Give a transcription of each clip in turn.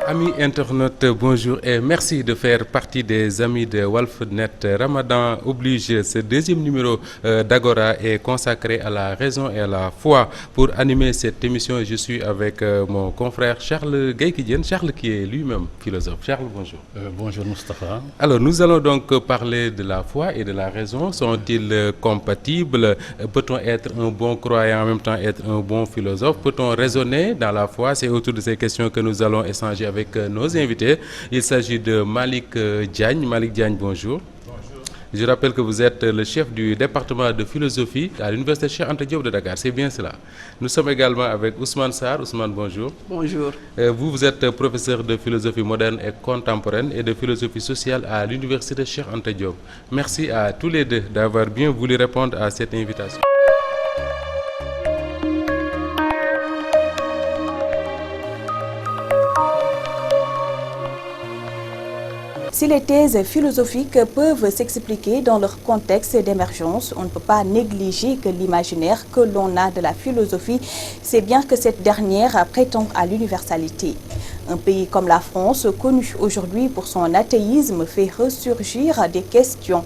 Amis internautes, bonjour et merci de faire partie des amis de Walfnet. Ramadan oblige, ce deuxième numéro d'Agora est consacré à la raison et à la foi. Pour animer cette émission, je suis avec mon confrère Charles Gaïkidien, Charles qui est lui-même philosophe. Charles, bonjour. Bonjour Moustapha. Alors nous allons donc parler de la foi et de la raison. Sont-ils compatibles? Peut-on être un bon croyant et en même temps être un bon philosophe? Peut-on raisonner dans la foi? C'est autour de ces questions que nous allons échanger avec nos invités. Il s'agit de Malick Diagne. Malick Diagne, bonjour. Bonjour. Je rappelle que vous êtes le chef du département de philosophie à l'université Cheikh Anta Diop de Dakar. C'est bien cela. Nous sommes également avec Ousmane Sarr. Ousmane, bonjour. Bonjour. Vous êtes professeur de philosophie moderne et contemporaine et de philosophie sociale à l'université Cheikh Anta Diop. Merci à tous les deux d'avoir bien voulu répondre à cette invitation. Si les thèses philosophiques peuvent s'expliquer dans leur contexte d'émergence, on ne peut pas négliger que l'imaginaire que l'on a de la philosophie, c'est bien que cette dernière prétend à l'universalité. Un pays comme la France, connu aujourd'hui pour son athéisme, fait ressurgir des questions.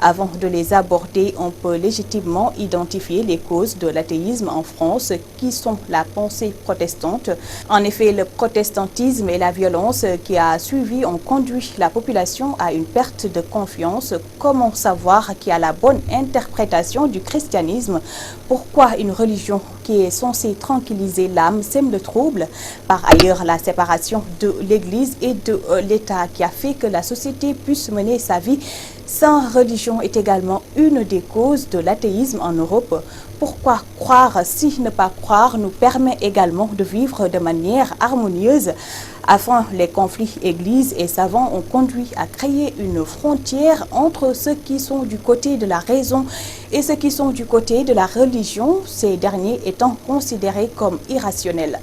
Avant de les aborder, on peut légitimement identifier les causes de l'athéisme en France, qui sont la pensée protestante. En effet, le protestantisme et la violence qui a suivi ont conduit la population à une perte de confiance. Comment savoir qui a la bonne interprétation du christianisme? Pourquoi une religion qui est censée tranquilliser l'âme sème le trouble? Par ailleurs, la séparation de l'Église et de l'État qui a fait que la société puisse mener sa vie sans religion est également une des causes de l'athéisme en Europe. Pourquoi croire si ne pas croire nous permet également de vivre de manière harmonieuse? Enfin, les conflits églises et savants ont conduit à créer une frontière entre ceux qui sont du côté de la raison et ceux qui sont du côté de la religion, ces derniers étant considérés comme irrationnels.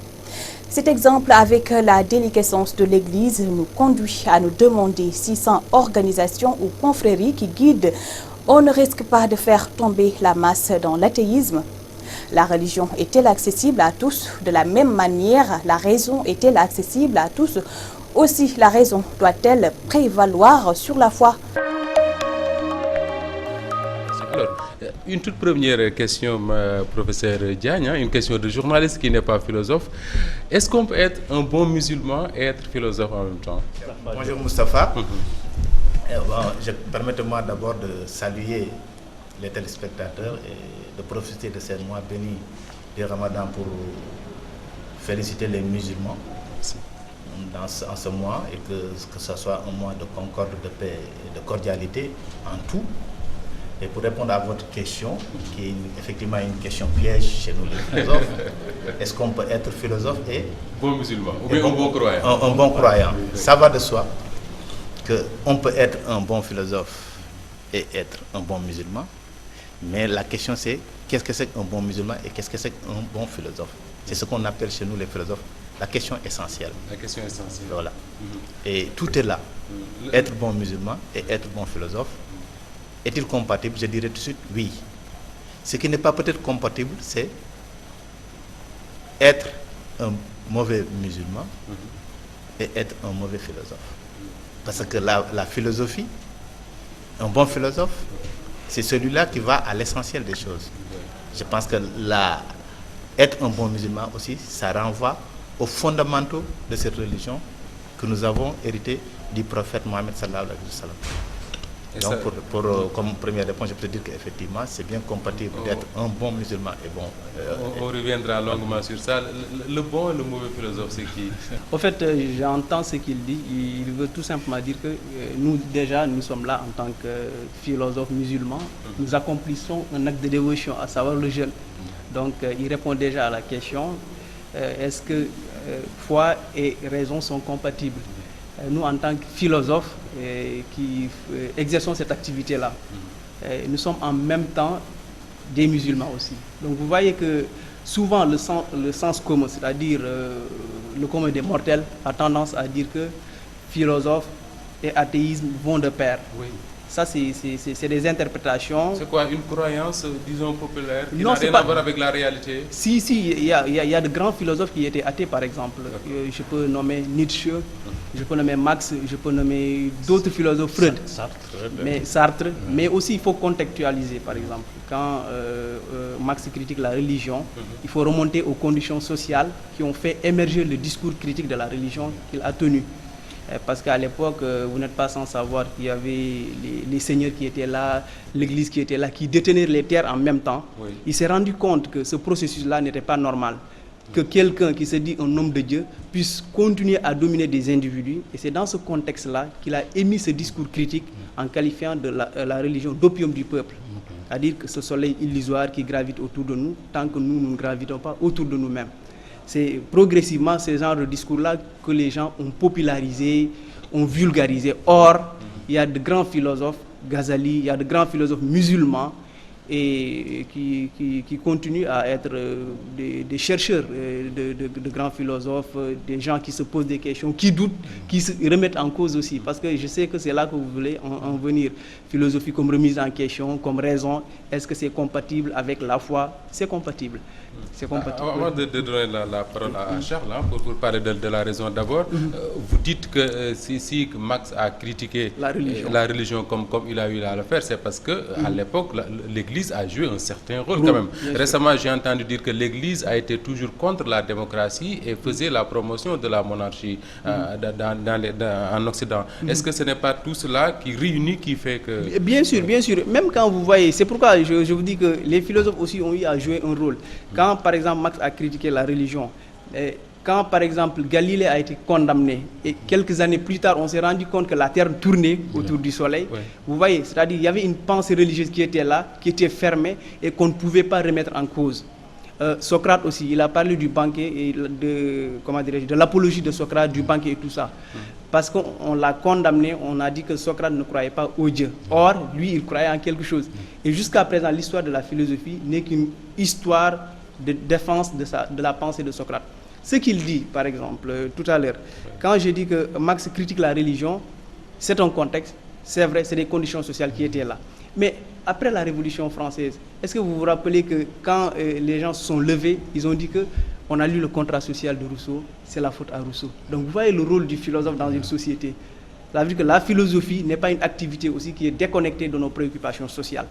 Cet exemple avec la déliquescence de l'Église nous conduit à nous demander si sans organisation ou confrérie qui guide, on ne risque pas de faire tomber la masse dans l'athéisme. La religion est-elle accessible à tous? De la même manière, la raison est-elle accessible à tous? Aussi, la raison doit-elle prévaloir sur la foi? Alors, une toute première question, professeur Diagne, une question de journaliste qui n'est pas philosophe. Est-ce qu'on peut être un bon musulman et être philosophe en même temps? Bonjour Moustapha. Permettez-moi d'abord de saluer les téléspectateurs et de profiter de ces mois bénis du Ramadan pour féliciter les musulmans en ce mois et que ce soit un mois de concorde, de paix et de cordialité en tout. Et pour répondre à votre question, qui est effectivement une question piège chez nous les philosophes, est-ce qu'on peut être philosophe et bon musulman ou bien un bon croyant? Un bon croyant. Ça va de soi qu'on peut être un bon philosophe et être un bon musulman, mais la question c'est qu'est-ce que c'est qu'un bon musulman et qu'est-ce que c'est qu'un bon philosophe? C'est ce qu'on appelle chez nous les philosophes la question essentielle. La question essentielle. Voilà. Et tout est là. Être bon musulman et être bon philosophe. Est-il compatible? Je dirais tout de suite oui. Ce qui n'est pas peut-être compatible, c'est être un mauvais musulman et être un mauvais philosophe. Parce que la philosophie, un bon philosophe, c'est celui-là qui va à l'essentiel des choses. Je pense que être un bon musulman aussi, ça renvoie aux fondamentaux de cette religion que nous avons hérité du prophète Mohammed sallallahu alayhi wa sallam. Donc, comme première réponse, je peux dire qu'effectivement, c'est bien compatible d'être un bon musulman et bon. On reviendra longuement sur ça. Le bon et le mauvais philosophe, c'est qui? Au fait, j'entends ce qu'il dit. Il veut tout simplement dire que nous, déjà, nous sommes là en tant que philosophes musulmans. Nous accomplissons un acte de dévotion, à savoir le jeûne. Donc, il répond déjà à la question est-ce que foi et raison sont compatibles? Nous, en tant que philosophes qui exerçons cette activité-là, nous sommes en même temps des musulmans aussi. Donc vous voyez que souvent le sens commun, c'est-à-dire le commun des mortels, a tendance à dire que philosophe et athéisme vont de pair. Oui. Ça, c'est des interprétations. C'est quoi, une croyance, disons, populaire, qui Non, n'a c'est rien pas- à voir avec la réalité? Si, il y a de grands philosophes qui étaient athées, par exemple. Je peux nommer Nietzsche, je peux nommer Marx, je peux nommer d'autres philosophes, Freud, Sartre. Mais aussi, il faut contextualiser, par exemple. Quand Marx critique la religion, il faut remonter aux conditions sociales qui ont fait émerger le discours critique de la religion qu'il a tenu. Parce qu'à l'époque, vous n'êtes pas sans savoir qu'il y avait les seigneurs qui étaient là, l'église qui était là, qui détenaient les terres en même temps. Oui. Il s'est rendu compte que ce processus-là n'était pas normal. Que quelqu'un qui se dit un homme de Dieu puisse continuer à dominer des individus. Et c'est dans ce contexte-là qu'il a émis ce discours critique en qualifiant de la religion d'opium du peuple. C'est-à-dire que ce soleil illusoire qui gravite autour de nous, tant que nous ne gravitons pas autour de nous-mêmes. C'est progressivement ce genre de discours-là que les gens ont popularisé, ont vulgarisé. Or, il y a de grands philosophes, Ghazali, il y a de grands philosophes musulmans et qui continuent à être des chercheurs, de grands philosophes, des gens qui se posent des questions, qui doutent, qui se remettent en cause aussi. Parce que je sais que c'est là que vous voulez en venir. Philosophie comme remise en question, comme raison. Est-ce que c'est compatible avec la foi? C'est compatible. C'est compatible. Avant de donner la parole à Charles, pour parler de la raison d'abord, vous dites que si Marx a critiqué la religion comme il a eu à le faire, c'est parce qu'à l'époque, l'Église a joué un certain rôle quand même. Récemment, j'ai entendu dire que l'Église a été toujours contre la démocratie et faisait la promotion de la monarchie en Occident. Est-ce que ce n'est pas tout cela qui réunit, qui fait que... Bien sûr, bien sûr. Même quand vous voyez, c'est pourquoi je vous dis que les philosophes aussi ont eu à jouer un rôle. Quand, par exemple, Marx a critiqué la religion, quand, par exemple, Galilée a été condamné, et quelques années plus tard, on s'est rendu compte que la Terre tournait autour du Soleil, vous voyez, c'est-à-dire qu'il y avait une pensée religieuse qui était là, qui était fermée, et qu'on ne pouvait pas remettre en cause. Socrate aussi, il a parlé du banquet et de l'apologie de Socrate, du banquet et tout ça. Parce qu'on l'a condamné, on a dit que Socrate ne croyait pas au Dieu. Or, lui, il croyait en quelque chose. Et jusqu'à présent, l'histoire de la philosophie n'est qu'une histoire de défense de la pensée de Socrate. Ce qu'il dit, par exemple, tout à l'heure, quand j'ai dit que Marx critique la religion, c'est un contexte, c'est vrai, c'est des conditions sociales qui étaient là. Mais après la Révolution française, est-ce que vous vous rappelez que quand les gens se sont levés, ils ont dit qu'on a lu le contrat social de Rousseau, c'est la faute à Rousseau. Donc vous voyez le rôle du philosophe dans une société. Ça veut dire que la philosophie n'est pas une activité aussi qui est déconnectée de nos préoccupations sociales.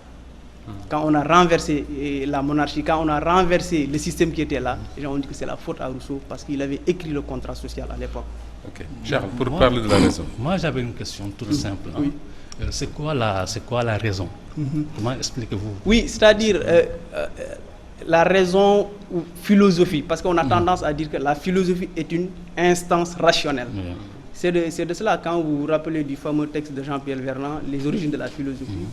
Quand on a renversé la monarchie, quand on a renversé le système qui était là, les gens ont dit que c'est la faute à Rousseau parce qu'il avait écrit le contrat social à l'époque. Ok. Charles, pour parler de la raison. Moi, j'avais une question toute simple. Oui. C'est quoi la raison? Comment expliquez-vous? Oui, c'est-à-dire la raison ou philosophie, parce qu'on a tendance à dire que la philosophie est une instance rationnelle. C'est de cela, quand vous vous rappelez du fameux texte de Jean-Pierre Vernant, Les origines de la philosophie,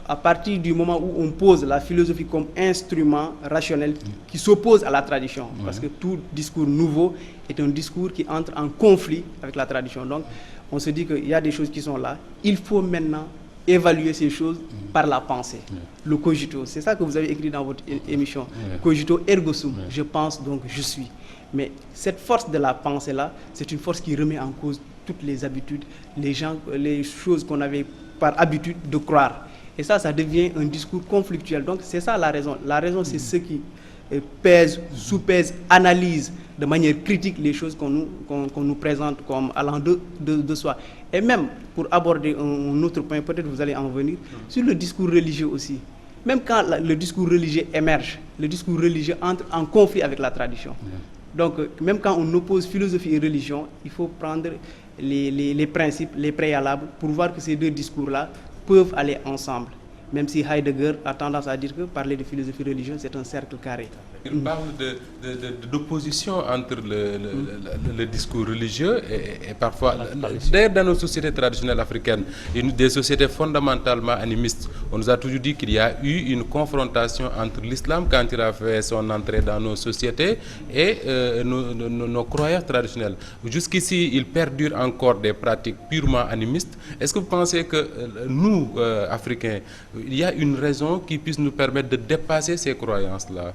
à partir du moment où on pose la philosophie comme instrument rationnel qui s'oppose à la tradition, parce que tout discours nouveau est un discours qui entre en conflit avec la tradition. Donc, on se dit qu'il y a des choses qui sont là. Il faut maintenant évaluer ces choses par la pensée. Le cogito, c'est ça que vous avez écrit dans votre émission. Cogito ergo sum, je pense donc je suis. Mais cette force de la pensée-là, c'est une force qui remet en cause toutes les habitudes, les choses qu'on avait par habitude de croire. Et ça devient un discours conflictuel. Donc c'est ça la raison. La raison, c'est ce qui pèse, sous-pèse, analyse de manière critique les choses qu'on nous présente comme allant de soi. Et même, pour aborder un autre point, peut-être vous allez en venir, sur le discours religieux aussi. Même quand le discours religieux émerge, le discours religieux entre en conflit avec la tradition. Donc, même quand on oppose philosophie et religion, il faut prendre les principes, les préalables, pour voir que ces deux discours-là peuvent aller ensemble. Même si Heidegger a tendance à dire que parler de philosophie religieuse, c'est un cercle carré. Il parle d'opposition entre le discours religieux et parfois... D'ailleurs, dans nos sociétés traditionnelles africaines, des sociétés fondamentalement animistes, on nous a toujours dit qu'il y a eu une confrontation entre l'islam, quand il a fait son entrée dans nos sociétés, et nos croyances traditionnelles. Jusqu'ici, il perdure encore des pratiques purement animistes. Est-ce que vous pensez que nous, Africains, il y a une raison qui puisse nous permettre de dépasser ces croyances-là?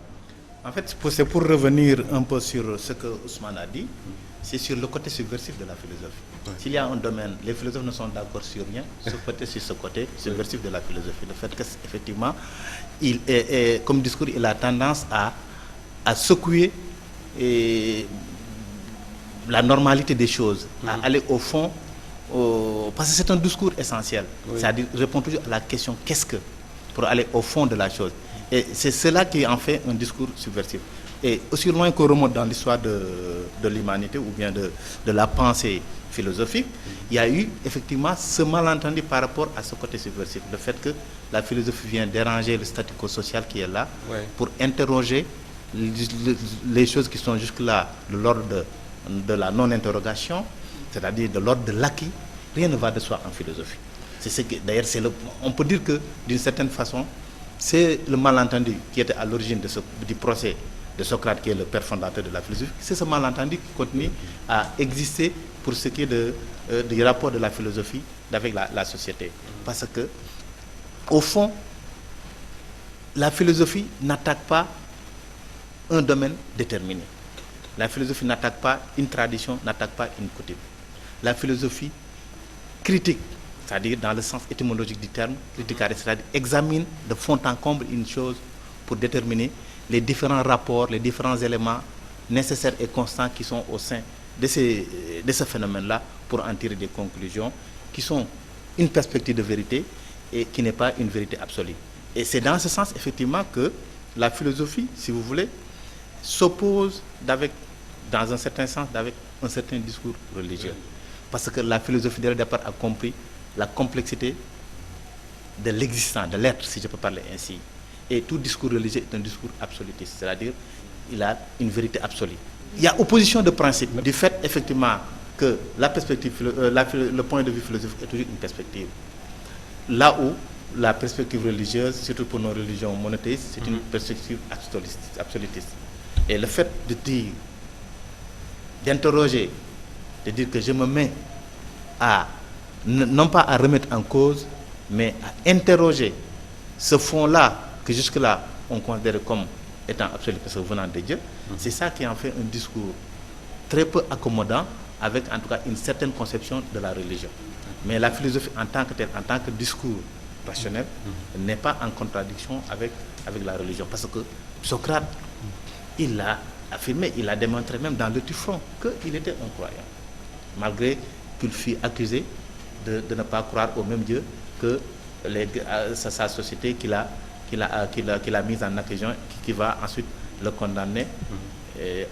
En fait, c'est pour revenir un peu sur ce que Ousmane a dit, c'est sur le côté subversif de la philosophie. S'il y a un domaine, les philosophes ne sont d'accord sur rien, sur ce côté subversif de la philosophie. Le fait qu'effectivement, comme discours, il a tendance à secouer la normalité des choses, à aller au fond, parce que c'est un discours essentiel. C'est-à-dire répondre toujours à la question « qu'est-ce que ?», pour aller au fond de la chose. Et c'est cela qui en fait un discours subversif. Et aussi loin qu'on remonte dans l'histoire de l'humanité ou bien de la pensée philosophique, il y a eu effectivement ce malentendu par rapport à ce côté subversif. Le fait que la philosophie vient déranger le statu quo social qui est là pour interroger les choses qui sont jusque-là de l'ordre de la non-interrogation, c'est-à-dire de l'ordre de l'acquis. Rien ne va de soi en philosophie. D'ailleurs, on peut dire que d'une certaine façon, c'est le malentendu qui était à l'origine du procès de Socrate, qui est le père fondateur de la philosophie. C'est ce malentendu qui continue à exister pour ce qui est du rapport de la philosophie avec la société. Parce que, au fond, la philosophie n'attaque pas un domaine déterminé. La philosophie n'attaque pas une tradition, n'attaque pas une coutume. La philosophie critique, c'est-à-dire dans le sens étymologique du terme, c'est-à-dire examine de fond en comble une chose pour déterminer les différents rapports, les différents éléments nécessaires et constants qui sont au sein de ce phénomène-là pour en tirer des conclusions qui sont une perspective de vérité et qui n'est pas une vérité absolue. Et c'est dans ce sens, effectivement, que la philosophie, si vous voulez, s'oppose dans un certain sens avec un certain discours religieux. Parce que la philosophie, dès le départ, a compris la complexité de l'existant, de l'être, si je peux parler ainsi. Et tout discours religieux est un discours absolutiste, c'est-à-dire il a une vérité absolue. Il y a opposition de principe du fait, effectivement, que la perspective, le point de vue philosophique est toujours une perspective. Là où la perspective religieuse, surtout pour nos religions monothéistes, c'est une perspective absolutiste. Et le fait de dire, d'interroger, de dire que je me mets non pas à remettre en cause, mais à interroger ce fond-là que jusque-là on considère comme étant absolu parce que venant de Dieu, c'est ça qui en fait un discours très peu accommodant avec en tout cas une certaine conception de la religion. Mais la philosophie en tant que telle, en tant que discours rationnel, n'est pas en contradiction avec la religion. Parce que Socrate, il l'a affirmé, il a démontré même dans le Tufron qu'il était un croyant, malgré qu'il fut accusé de ne pas croire au même Dieu que sa société qu'il a mise en accusation, qui va ensuite le condamner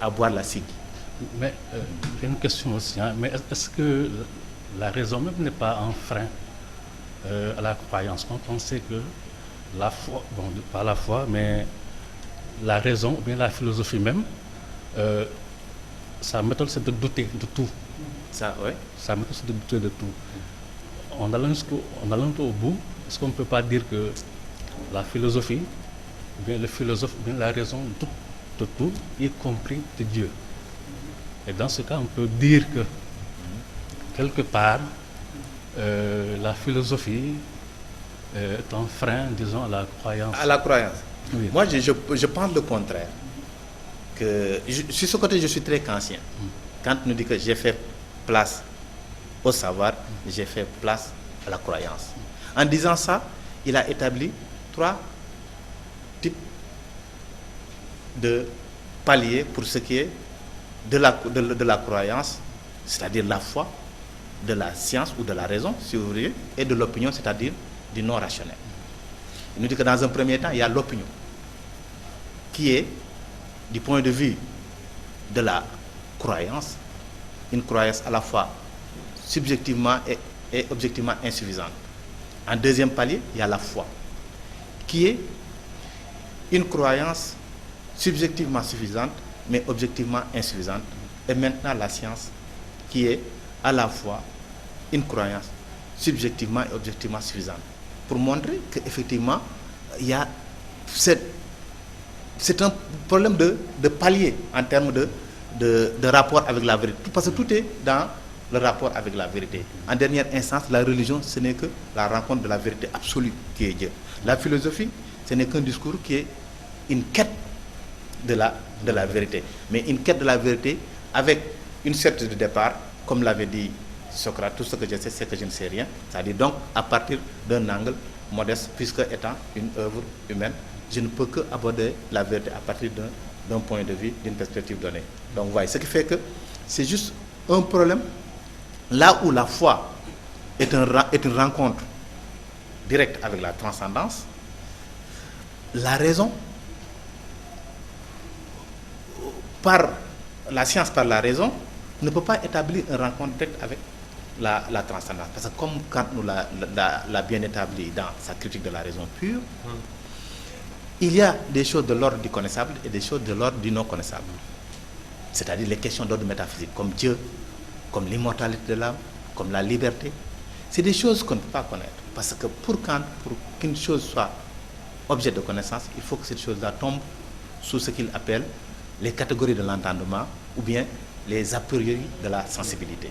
à boire la cigue. Mais j'ai une question aussi, mais est-ce que la raison même n'est pas un frein à la croyance? Quand on sait que la foi, bon, pas la foi, mais la raison, ou bien la philosophie même, sa méthode c'est de douter de tout. Ça, ouais. Sa méthode c'est de douter de tout. En allant au bout, est-ce qu'on ne peut pas dire que la philosophie, ou bien le philosophe, ou bien la raison doute de tout, y compris de Dieu? Et dans ce cas, on peut dire que, quelque part, la philosophie est un frein, disons, à la croyance. À la croyance. Oui. Moi, je pense le contraire. Sur ce côté, je suis très kantien. Kant nous dit que j'ai fait place au savoir, j'ai fait place à la croyance. En disant ça, il a établi 3 types de paliers pour ce qui est de la croyance, c'est-à-dire la foi, de la science ou de la raison, si vous voulez, et de l'opinion, c'est-à-dire du non rationnel. Il nous dit que dans un premier temps, il y a l'opinion, qui est, du point de vue de la croyance, une croyance à la fois subjectivement et objectivement insuffisante. En deuxième palier, il y a la foi, qui est une croyance subjectivement suffisante, mais objectivement insuffisante. Et maintenant, la science, qui est à la fois une croyance subjectivement et objectivement suffisante. Pour montrer qu'effectivement, il y a c'est un problème de palier en termes de rapport avec la vérité. Parce que tout est dans le rapport avec la vérité. En dernière instance, la religion, ce n'est que la rencontre de la vérité absolue qui est Dieu. La philosophie, ce n'est qu'un discours qui est une quête de la vérité. Mais une quête de la vérité avec une sorte de départ, comme l'avait dit Socrate, tout ce que je sais, c'est que je ne sais rien. C'est-à-dire donc à partir d'un angle modeste, puisque étant une œuvre humaine, je ne peux que aborder la vérité à partir d'un point de vue, d'une perspective donnée. Donc vous voyez, ce qui fait que c'est juste un problème là où la foi est une rencontre directe avec la transcendance. La raison, par la science, par la raison, ne peut pas établir une rencontre directe avec la transcendance. Parce que comme Kant nous l'a bien établi dans sa critique de la raison pure, il y a des choses de l'ordre du connaissable et des choses de l'ordre du non connaissable. C'est-à-dire les questions d'ordre métaphysique, comme Dieu, comme l'immortalité de l'âme, comme la liberté. C'est des choses qu'on ne peut pas connaître. Parce que pour Kant, pour qu'une chose soit objet de connaissance, il faut que cette chose-là tombe sous ce qu'il appelle les catégories de l'entendement ou bien les a priori de la sensibilité,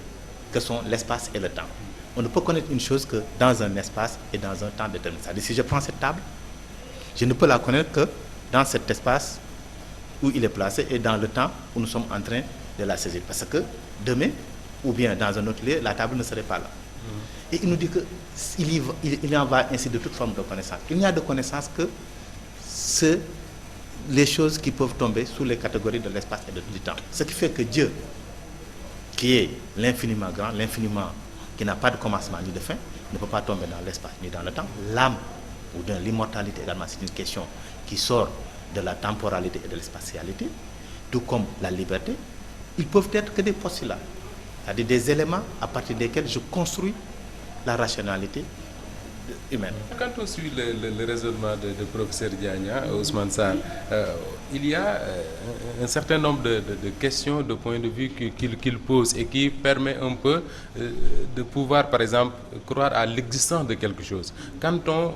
que sont l'espace et le temps. On ne peut connaître une chose que dans un espace et dans un temps déterminé. C'est-à-dire, si je prends cette table, je ne peux la connaître que dans cet espace où il est placé et dans le temps où nous sommes en train de la saisir. Parce que demain, ou bien dans un autre lieu, la table ne serait pas là. Et il nous dit qu'il en va ainsi de toute forme de connaissance. Il n'y a de connaissance que les choses qui peuvent tomber sous les catégories de l'espace et du temps. Ce qui fait que Dieu, qui est l'infiniment grand, l'infiniment qui n'a pas de commencement ni de fin, ne peut pas tomber dans l'espace ni dans le temps. L'âme, ou dans l'immortalité également, c'est une question qui sort de la temporalité et de l'espatialité, tout comme la liberté. Ils peuvent être que des postulats, c'est-à-dire des éléments à partir desquels je construis la rationalité humaine. Quand on suit le raisonnement de professeur Diagna, Ousmane Sarr, il y a un certain nombre de questions, de points de vue qu'il pose et qui permet un peu de pouvoir, par exemple, croire à l'existence de quelque chose. Quand on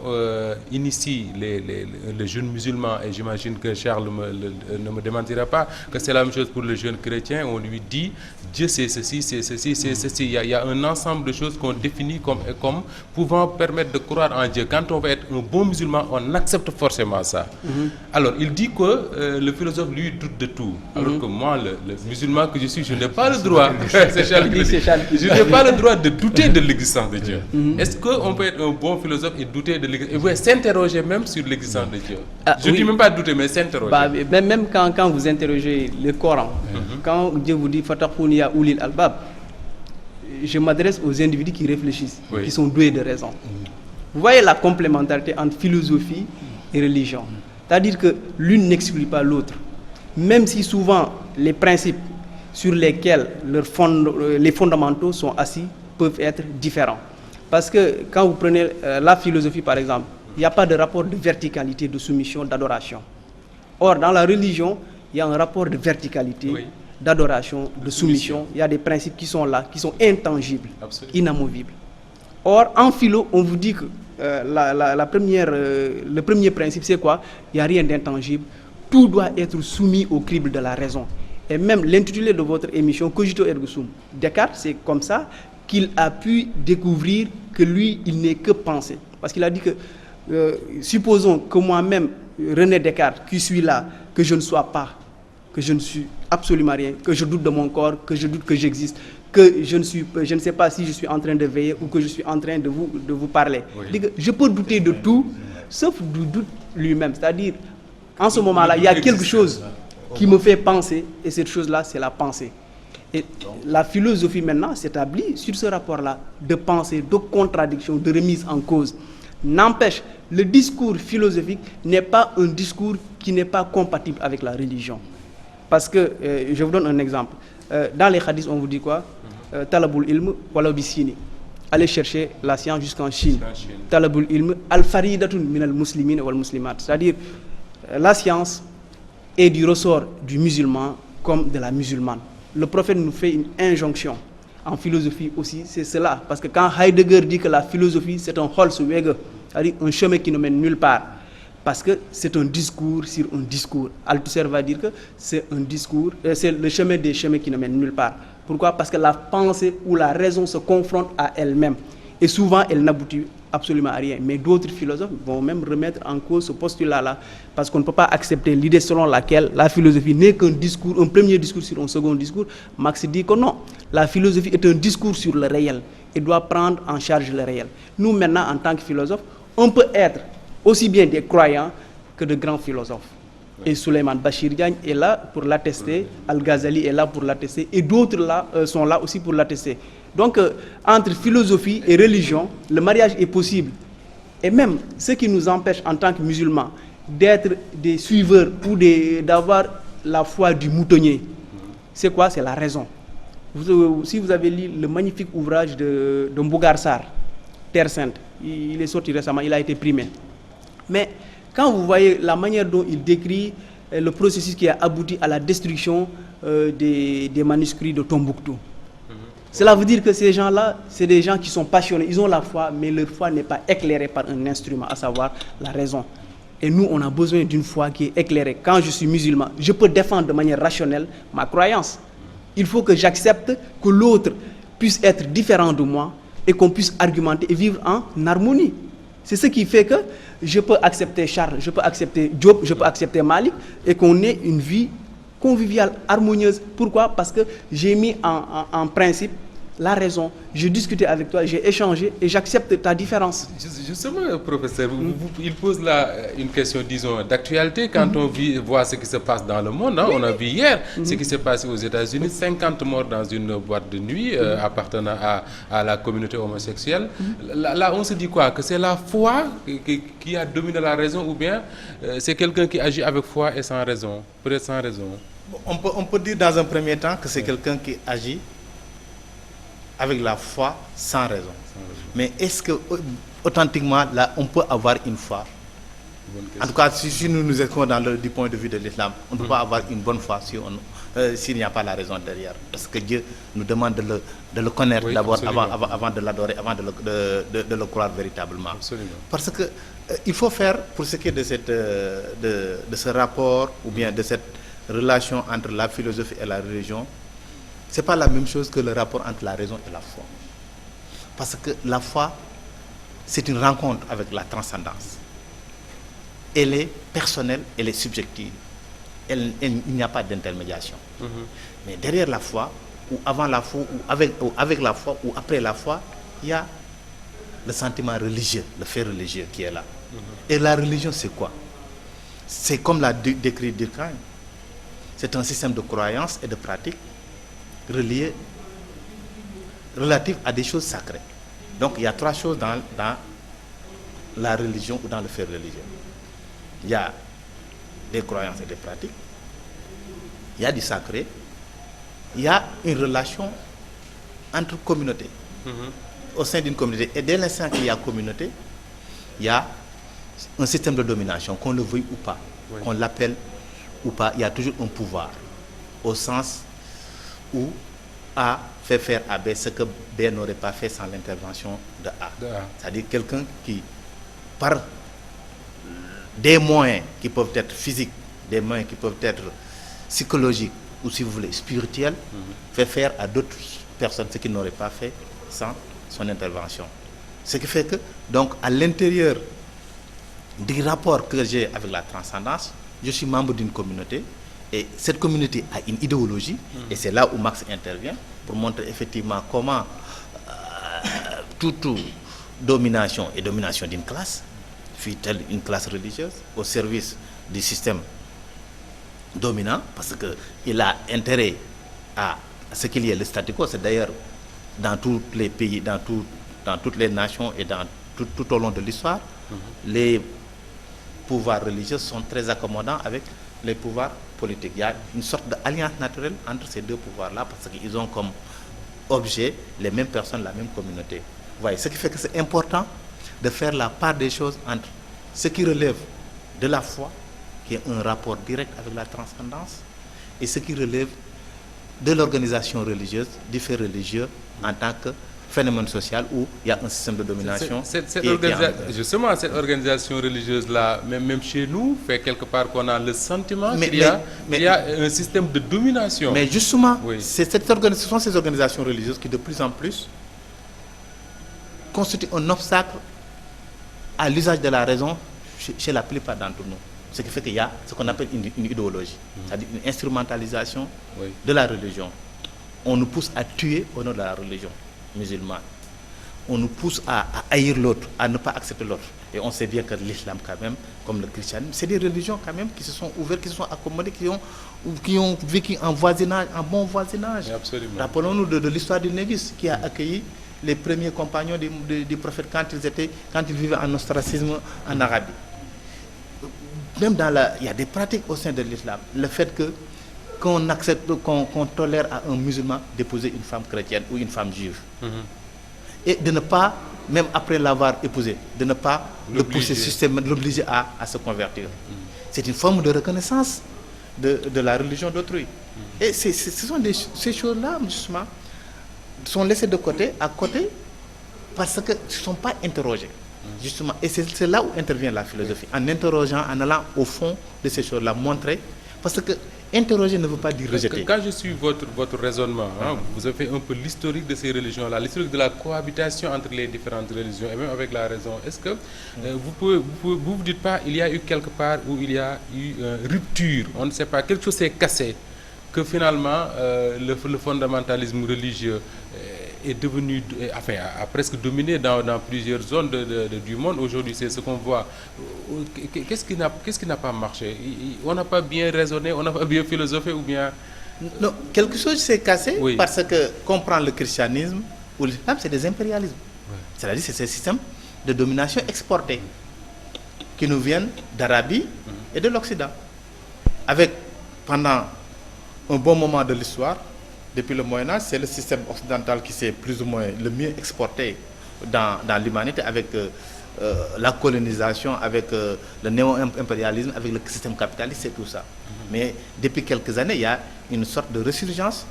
initie les jeunes musulmans, et j'imagine que Charles ne me démentira pas, que c'est la même chose pour le jeune chrétien, on lui dit Dieu c'est ceci, c'est ceci, c'est ceci. Il y a un ensemble de choses qu'on définit comme pouvant permettre de croire en Dieu. Quand on veut être un bon musulman, on accepte forcément ça. Alors, il dit que le philosophe, lui, doute de tout. Alors que moi, le musulman que je suis, je n'ai pas le droit, je n'ai pas le droit de douter de l'existence de Dieu. Est-ce qu'on peut être un bon philosophe et douter de l'existence, et vous s'interroger même sur l'existence de Dieu? Je ne dis même pas douter, mais s'interroger. Même quand vous interrogez le Coran, quand Dieu vous dit « Fataqouni ya ulil albab », je m'adresse aux individus qui réfléchissent, qui sont doués de raison. Vous voyez la complémentarité entre philosophie et religion. C'est-à-dire que l'une n'exclut pas l'autre. Même si souvent les principes sur lesquels les fondamentaux sont assis peuvent être différents. Parce que quand vous prenez la philosophie par exemple, il n'y a pas de rapport de verticalité, de soumission, d'adoration. Or, dans la religion, il y a un rapport de verticalité, d'adoration, de soumission. Il y a des principes qui sont là, qui sont intangibles, inamovibles. Or, en philo, on vous dit que le premier principe, c'est quoi? Il n'y a rien d'intangible. Tout doit être soumis au crible de la raison. Et même l'intitulé de votre émission, Cogito ergo sum, Descartes, c'est comme ça qu'il a pu découvrir que lui, il n'est que pensée. Parce qu'il a dit que, supposons que moi-même, René Descartes, qui suis là, que je ne sois pas, que je ne suis absolument rien, que je doute de mon corps, que je doute que j'existe, que je ne sais pas si je suis en train de veiller ou que je suis en train de vous parler. Je peux douter de tout, sauf du doute lui-même. C'est-à-dire, en ce moment-là, il y a quelque chose qui me fait penser, et cette chose-là, c'est la pensée. Et la philosophie, maintenant, s'établit sur ce rapport-là de pensée, de contradiction, de remise en cause. N'empêche, le discours philosophique n'est pas un discours qui n'est pas compatible avec la religion. Parce que, je vous donne un exemple. Dans les hadiths, on vous dit quoi? Talabul ilm wala bisini. Allez chercher la science jusqu'en Chine. Talabul ilm al-faridatun minal muslimin wal muslimat. C'est-à-dire, la science est du ressort du musulman comme de la musulmane. Le prophète nous fait une injonction. En philosophie aussi, c'est cela. Parce que quand Heidegger dit que la philosophie, c'est un Holzweg, c'est-à-dire un chemin qui ne mène nulle part. Parce que c'est un discours sur un discours. Althusser va dire que c'est un discours, c'est le chemin des chemins qui ne mènent nulle part. Pourquoi? Parce que la pensée ou la raison se confronte à elle-même. Et souvent, elle n'aboutit absolument à rien. Mais d'autres philosophes vont même remettre en cause ce postulat-là, parce qu'on ne peut pas accepter l'idée selon laquelle la philosophie n'est qu'un discours, un premier discours sur un second discours. Marx dit que non, la philosophie est un discours sur le réel et doit prendre en charge le réel. Nous, maintenant, en tant que philosophes, on peut être aussi bien des croyants que de grands philosophes. Et Souleymane Bachir Diagne est là pour l'attester, Al-Ghazali est là pour l'attester, et d'autres là, sont là aussi pour l'attester. Donc, entre philosophie et religion, le mariage est possible. Et même ce qui nous empêche en tant que musulmans d'être des suiveurs ou d'avoir la foi du moutonnier, c'est quoi? C'est la raison. Si vous avez lu le magnifique ouvrage de Mbougar Sarr, Terre Sainte, il est sorti récemment, il a été primé. Mais quand vous voyez la manière dont il décrit le processus qui a abouti à la destruction des manuscrits de Tombouctou, cela veut dire que ces gens-là, c'est des gens qui sont passionnés, ils ont la foi, mais leur foi n'est pas éclairée par un instrument, à savoir la raison. Et nous, on a besoin d'une foi qui est éclairée. Quand je suis musulman, je peux défendre de manière rationnelle ma croyance. Il faut que j'accepte que l'autre puisse être différent de moi et qu'on puisse argumenter et vivre en harmonie. C'est ce qui fait que je peux accepter Charles, je peux accepter Diop, je peux accepter Malik et qu'on ait une vie conviviale, harmonieuse. Pourquoi? Parce que j'ai mis en principe la raison. J'ai discuté avec toi, j'ai échangé et j'accepte ta différence. Justement, professeur, il pose là une question, disons, d'actualité. Quand on voit ce qui se passe dans le monde, hein, on a vu hier ce qui s'est passé aux États-Unis, 50 morts dans une boîte de nuit appartenant à la communauté homosexuelle. Là, on se dit quoi? Que c'est la foi qui a dominé la raison, ou bien c'est quelqu'un qui agit avec foi et sans raison, peut-être sans raison? On peut dire dans un premier temps que c'est quelqu'un qui agit avec la foi sans raison. Mais est-ce que authentiquement là on peut avoir une foi? En tout cas, si nous nous inscrivons du point de vue de l'islam, on ne peut pas avoir une bonne foi s'il n'y a pas la raison derrière. Parce que Dieu nous demande de le connaître d'abord avant de l'adorer, avant de le croire véritablement. Absolument. Parce que il faut faire, pour ce qui est de ce rapport ou bien de cette relation entre la philosophie et la religion, ce n'est pas la même chose que le rapport entre la raison et la foi. Parce que la foi, c'est une rencontre avec la transcendance. Elle est personnelle, elle est subjective. Il n'y a pas d'intermédiation. Mais derrière la foi, ou avant la foi, ou avec la foi, ou après la foi, il y a le sentiment religieux, le fait religieux qui est là. Et la religion, c'est quoi? C'est comme l'a décrit Durkheim. C'est un système de croyances et de pratiques reliées, relatives à des choses sacrées. Donc il y a trois choses dans la religion ou dans le fait religieux. Il y a des croyances et des pratiques, il y a du sacré, il y a une relation entre communautés. Au sein d'une communauté. Et dès l'instant qu'il y a communauté, il y a un système de domination, qu'on le veuille ou pas, qu'on l'appelle ou pas, il y a toujours un pouvoir, au sens où A fait faire à B ce que B n'aurait pas fait sans l'intervention de A. C'est-à-dire quelqu'un qui, par des moyens qui peuvent être physiques, des moyens qui peuvent être psychologiques ou, si vous voulez, spirituels, fait faire à d'autres personnes ce qu'il n'aurait pas fait sans son intervention. Ce qui fait que, donc, à l'intérieur du rapport que j'ai avec la transcendance, je suis membre d'une communauté et cette communauté a une idéologie et c'est là où Marx intervient pour montrer effectivement comment toute domination est domination d'une classe, fut-elle une classe religieuse, au service du système dominant, parce qu'il a intérêt à ce qu'il y ait le statu quo. C'est d'ailleurs dans tous les pays, dans toutes les nations et tout au long de l'histoire, les pouvoirs religieux sont très accommodants avec les pouvoirs politiques. Il y a une sorte d'alliance naturelle entre ces deux pouvoirs-là parce qu'ils ont comme objet les mêmes personnes, la même communauté. Vous voyez, ce qui fait que c'est important de faire la part des choses entre ce qui relève de la foi, qui est un rapport direct avec la transcendance, et ce qui relève de l'organisation religieuse, du fait religieux en tant que phénomène social où il y a un système de domination. Justement, cette organisation religieuse-là, même chez nous, fait quelque part qu'on a le sentiment qu'il y a un système de domination. Mais justement, ce sont ces organisations religieuses qui de plus en plus constitue un obstacle à l'usage de la raison chez la plupart d'entre nous. Ce qui fait qu'il y a ce qu'on appelle une idéologie, c'est-à-dire une instrumentalisation de la religion. On nous pousse à tuer au nom de la religion musulmane. On nous pousse à haïr l'autre, à ne pas accepter l'autre. Et on sait bien que l'islam quand même, comme le christianisme, c'est des religions quand même qui se sont ouvertes, qui se sont accommodées, qui ont vécu en voisinage, en bon voisinage. Absolument. Rappelons-nous de l'histoire du Négus qui a accueilli les premiers compagnons du prophète quand ils vivaient en ostracisme en Arabie. Même il y a des pratiques au sein de l'islam. Le fait qu'on accepte, qu'on tolère à un musulman d'épouser une femme chrétienne ou une femme juive. Et de ne pas, même après l'avoir épousé, de ne pas le pousser systématiquement, l'obliger à se convertir. C'est une forme de reconnaissance de la religion d'autrui. Et ces choses-là, justement, sont laissées de côté, à côté, parce qu'elles ne sont pas interrogées. Justement, et c'est là où intervient la philosophie, en interrogeant, en allant au fond de ces choses-là, montrer, parce que interroger ne veut pas dire rejeter. Quand je suis votre raisonnement, vous avez fait un peu l'historique de ces religions-là, l'historique de la cohabitation entre les différentes religions, et même avec la raison. Est-ce que vous dites pas, il y a eu quelque part où il y a eu une rupture, on ne sait pas, quelque chose s'est cassé, que finalement le fondamentalisme religieux est devenu, enfin, a presque dominé dans plusieurs zones du monde. Aujourd'hui, c'est ce qu'on voit. Qu'est-ce qui n'a pas marché? On n'a pas bien raisonné, on n'a pas bien philosophé, ou bien... Non, quelque chose s'est cassé parce que comprendre le christianisme ou l'islam, c'est des impérialismes. C'est-à-dire c'est ces systèmes de domination exportés qui nous viennent d'Arabie et de l'Occident. Avec, pendant un bon moment de l'histoire, depuis le Moyen-Âge, c'est le système occidental qui s'est plus ou moins le mieux exporté dans l'humanité, avec la colonisation, avec le néo-impérialisme, avec le système capitaliste, c'est tout ça. Mais depuis quelques années, il y a une sorte de résurgence,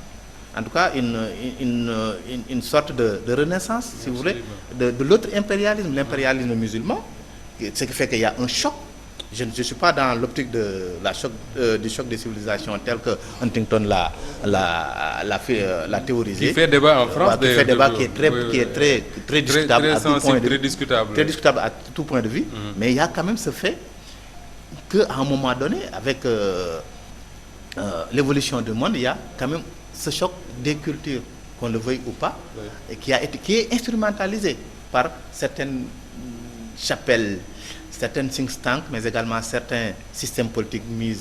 en tout cas une sorte de renaissance, si vous voulez, de l'autre impérialisme, l'impérialisme musulman, ce qui fait qu'il y a un choc. Je ne suis pas dans l'optique du choc des civilisations tel que Huntington l'a théorisé. Qui fait débat en France. Qui fait débat qui est très discutable à tout point de vue. Très discutable à tout point de vue. Mais il y a quand même ce fait qu'à un moment donné, avec l'évolution du monde, il y a quand même ce choc des cultures, qu'on le veuille ou pas, et qui est instrumentalisé par certaines chapelles, certains think tanks, mais également certains systèmes politiques mis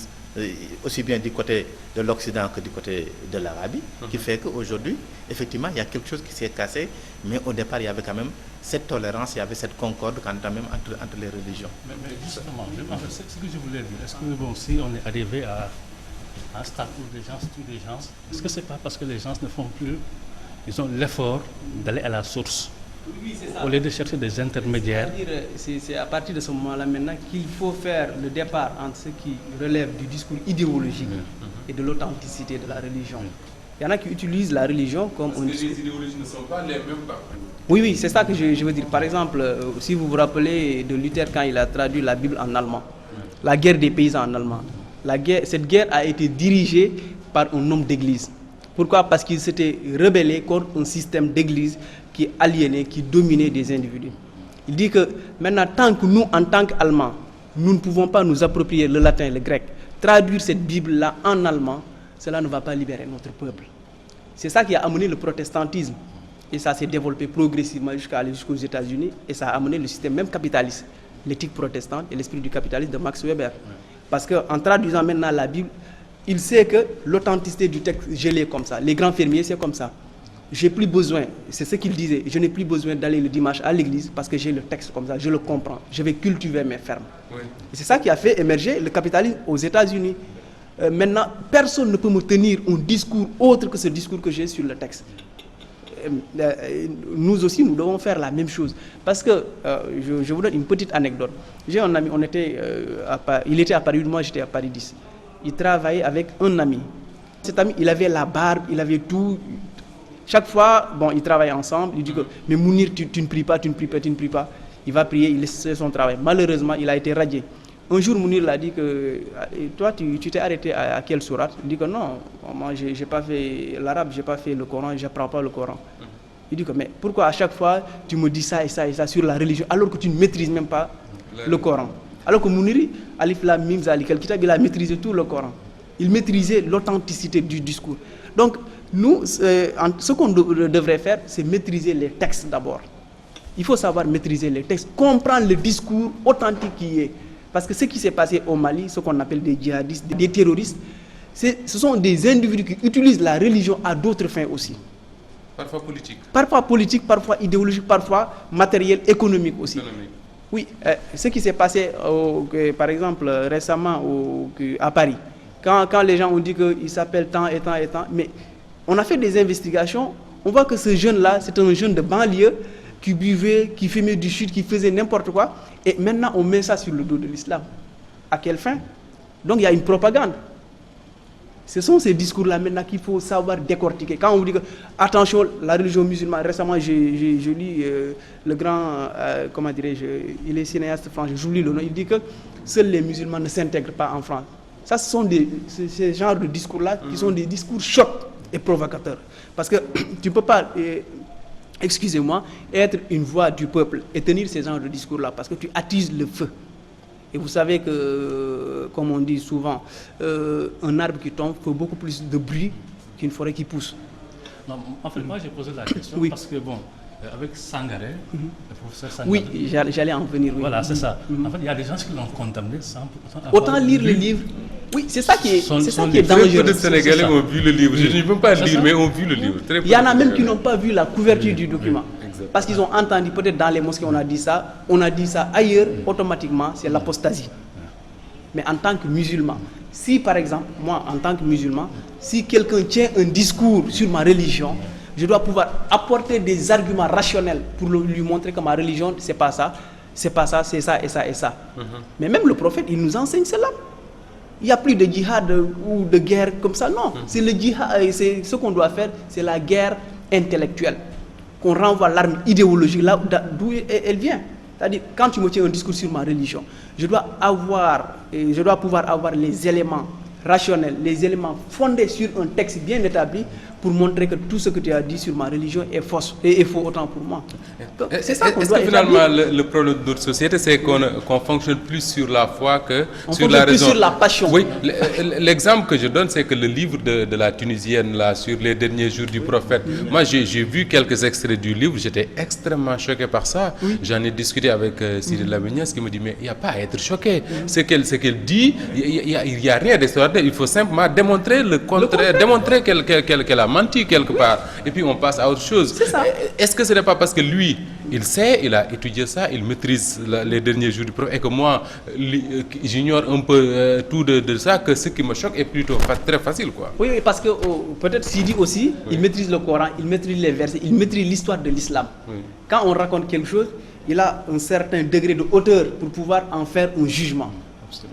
aussi bien du côté de l'Occident que du côté de l'Arabie, qui fait qu'aujourd'hui, effectivement, il y a quelque chose qui s'est cassé, mais au départ, il y avait quand même cette tolérance, il y avait cette concorde quand même entre les religions. Mais justement, en fait, ce que je voulais dire, est-ce que si on est arrivé à un stade où les gens tuent les gens, est-ce que ce n'est pas parce que les gens ne font plus, ils ont l'effort d'aller à la source? Oui, c'est ça. Au lieu de chercher des intermédiaires. C'est à partir de ce moment-là maintenant qu'il faut faire le départ entre ce qui relève du discours idéologique et de l'authenticité de la religion. Il y en a qui utilisent la religion comme... Parce que les idéologies ne sont pas les mêmes. Oui, c'est ça que je veux dire. Par exemple, si vous vous rappelez de Luther quand il a traduit la Bible en allemand, la guerre des paysans en allemand, cette guerre a été dirigée par un homme d'église. Pourquoi? Parce qu'il s'était rebellé contre un système d'église qui aliénait, qui dominait des individus. Il dit que maintenant, tant que nous, en tant qu'Allemands, nous ne pouvons pas nous approprier le latin et le grec, traduire cette Bible-là en allemand, cela ne va pas libérer notre peuple. C'est ça qui a amené le protestantisme. Et ça s'est développé progressivement jusqu'aux États-Unis. Et ça a amené le système même capitaliste, l'éthique protestante et l'esprit du capitalisme de Max Weber. Parce qu'en traduisant maintenant la Bible, il sait que l'authenticité du texte, je l'ai comme ça. Les grands fermiers, c'est comme ça. J'ai plus besoin, c'est ce qu'il disait, je n'ai plus besoin d'aller le dimanche à l'église parce que j'ai le texte comme ça, je le comprends. Je vais cultiver mes fermes. Oui. Et c'est ça qui a fait émerger le capitalisme aux États-Unis. Maintenant, personne ne peut me tenir un discours autre que ce discours que j'ai sur le texte. Nous aussi, nous devons faire la même chose. Parce que, je vous donne une petite anecdote. J'ai un ami, il était à Paris 8, moi j'étais à Paris 10. Il travaillait avec un ami. Cet ami, il avait la barbe, il avait tout. Chaque fois, ils travaillent ensemble. Il dit que, mais Mounir, tu ne pries pas, tu ne pries pas, tu ne pries pas. Il va prier, il laisse son travail. Malheureusement, il a été radié. Un jour, Mounir l'a dit que, toi, tu t'es arrêté à quelle sourate? Il dit que non, moi, je n'ai pas fait l'arabe, je n'ai pas fait le Coran, je n'apprends pas le Coran. Il dit que mais pourquoi à chaque fois tu me dis ça et ça et ça sur la religion alors que tu ne maîtrises même pas le Coran. Alors que Mouniri, Alif Lam Mim Zalikal Kitab, il a maîtrisé tout le Coran. Il maîtrisait l'authenticité du discours. Donc nous, ce qu'on devrait faire, c'est maîtriser les textes d'abord. Il faut savoir maîtriser les textes, comprendre le discours authentique qui est. Parce que ce qui s'est passé au Mali, ce qu'on appelle des djihadistes, des terroristes, ce sont des individus qui utilisent la religion à d'autres fins aussi. Parfois politique. Parfois politique, parfois idéologique, parfois matériel, économique aussi. Oui, ce qui s'est passé, par exemple, récemment à Paris, quand les gens ont dit qu'il s'appelle tant et tant et tant, mais on a fait des investigations, on voit que ce jeune-là, c'est un jeune de banlieue qui buvait, qui fumait du shit, qui faisait n'importe quoi, et maintenant on met ça sur le dos de l'islam. À quelle fin? Donc il y a une propagande. Ce sont ces discours-là maintenant qu'il faut savoir décortiquer. Quand on vous dit que, attention, la religion musulmane, récemment j'ai lu le grand, comment dirais-je, il est cinéaste français, j'oublie le nom, il dit que seuls les musulmans ne s'intègrent pas en France. Ça, ce sont ces genres de discours-là qui sont des discours chocs et provocateurs. Parce que tu ne peux pas, excusez-moi, être une voix du peuple et tenir ces genres de discours-là parce que tu attises le feu. Et vous savez que, comme on dit souvent, un arbre qui tombe fait beaucoup plus de bruit qu'une forêt qui pousse. Non, en fait, moi j'ai posé la question parce que, bon, avec Sangaré, le professeur Sangaré... Oui, j'allais en venir. Oui. Voilà, c'est ça. En fait, il y a des gens qui l'ont condamné sans autant lire le livre. Oui, c'est ça qui est, dangereux. Très peu de Sénégalais ont vu le livre. Je ne peux pas lire, mais ont vu le livre. Il y en a même qui n'ont pas vu la couverture du document. Parce qu'ils ont entendu, peut-être dans les mosquées, on a dit ça ailleurs, automatiquement, c'est l'apostasie. Mais en tant que musulman, si par exemple, moi, en tant que musulman, si quelqu'un tient un discours sur ma religion, je dois pouvoir apporter des arguments rationnels pour lui montrer que ma religion, c'est pas ça, c'est ça et ça et ça. Mais même le prophète, il nous enseigne cela. Il n'y a plus de djihad ou de guerre comme ça, non. C'est le djihad, c'est ce qu'on doit faire, c'est la guerre intellectuelle. Qu'on renvoie l'arme idéologique là d'où elle vient. C'est-à-dire, quand tu me tiens un discours sur ma religion, je dois pouvoir avoir les éléments rationnels, les éléments fondés sur un texte bien établi pour montrer que tout ce que tu as dit sur ma religion est faux autant pour moi. C'est ça qu'on doit établir. Finalement, le problème de notre société, c'est qu'on fonctionne plus sur la foi que sur la raison. Plus sur la passion. Oui, l'exemple que je donne, c'est que le livre de la Tunisienne, là, sur les derniers jours du prophète, moi j'ai vu quelques extraits du livre, j'étais extrêmement choqué par ça. J'en ai discuté avec Cyril Lamenias qui me dit, mais il n'y a pas à être choqué. Ce qu'elle dit, il n'y a rien d'extraordinaire. Il faut simplement démontrer le contraire, démontrer qu'elle a menti quelque part. Et puis on passe à autre chose. C'est ça. Est-ce que ce n'est pas parce que lui, il sait, il a étudié ça, il maîtrise les derniers jours du prophète, et que moi, j'ignore un peu tout de ça, que ce qui me choque est plutôt très facile, quoi. Oui, parce que peut-être Sidi aussi, il maîtrise le Coran, il maîtrise les versets, il maîtrise l'histoire de l'islam. Quand on raconte quelque chose, il a un certain degré de hauteur pour pouvoir en faire un jugement.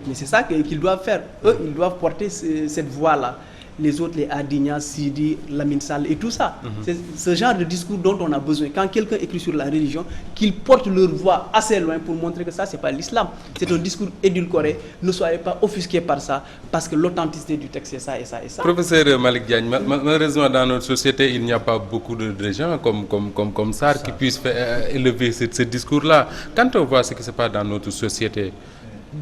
Mais c'est ça qu'ils doivent faire. Eux, ils doivent porter cette voix-là. Les autres, les Adigna, Sidi, Lamine Sall et tout ça. C'est ce genre de discours dont on a besoin. Quand quelqu'un écrit sur la religion, qu'ils portent leur voix assez loin pour montrer que ça, c'est pas l'islam. C'est un discours édulcoré. Ne soyez pas offusqués par ça, parce que l'authenticité du texte, c'est ça et ça et ça. Professeur Malick Diagne, malheureusement, dans notre société, il n'y a pas beaucoup de gens comme Sarr qui puissent élever ce discours-là. Quand on voit ce qui se passe dans notre société,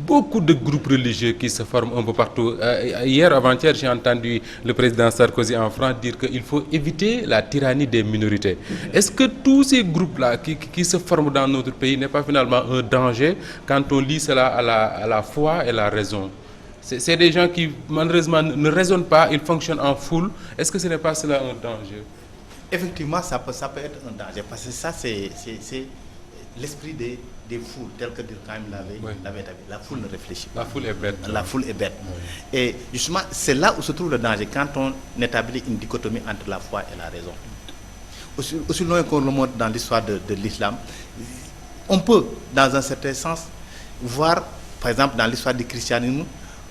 beaucoup de groupes religieux qui se forment un peu partout. Hier, avant-hier, j'ai entendu le président Sarkozy en France dire qu'il faut éviter la tyrannie des minorités. Est-ce que tous ces groupes-là qui se forment dans notre pays n'est pas finalement un danger quand on lit cela à la foi et la raison? C'est des gens qui, malheureusement, ne raisonnent pas, ils fonctionnent en foule. Est-ce que ce n'est pas cela un danger? Effectivement, ça peut être un danger, parce que ça, c'est l'esprit des foules, tel que Durkheim l'avait établi. La foule ne réfléchit pas. La foule est bête. La foule est bête. Et justement, c'est là où se trouve le danger, quand on établit une dichotomie entre la foi et la raison. Aussi loin qu'on le montre dans l'histoire de l'islam, on peut, dans un certain sens, voir, par exemple, dans l'histoire du christianisme,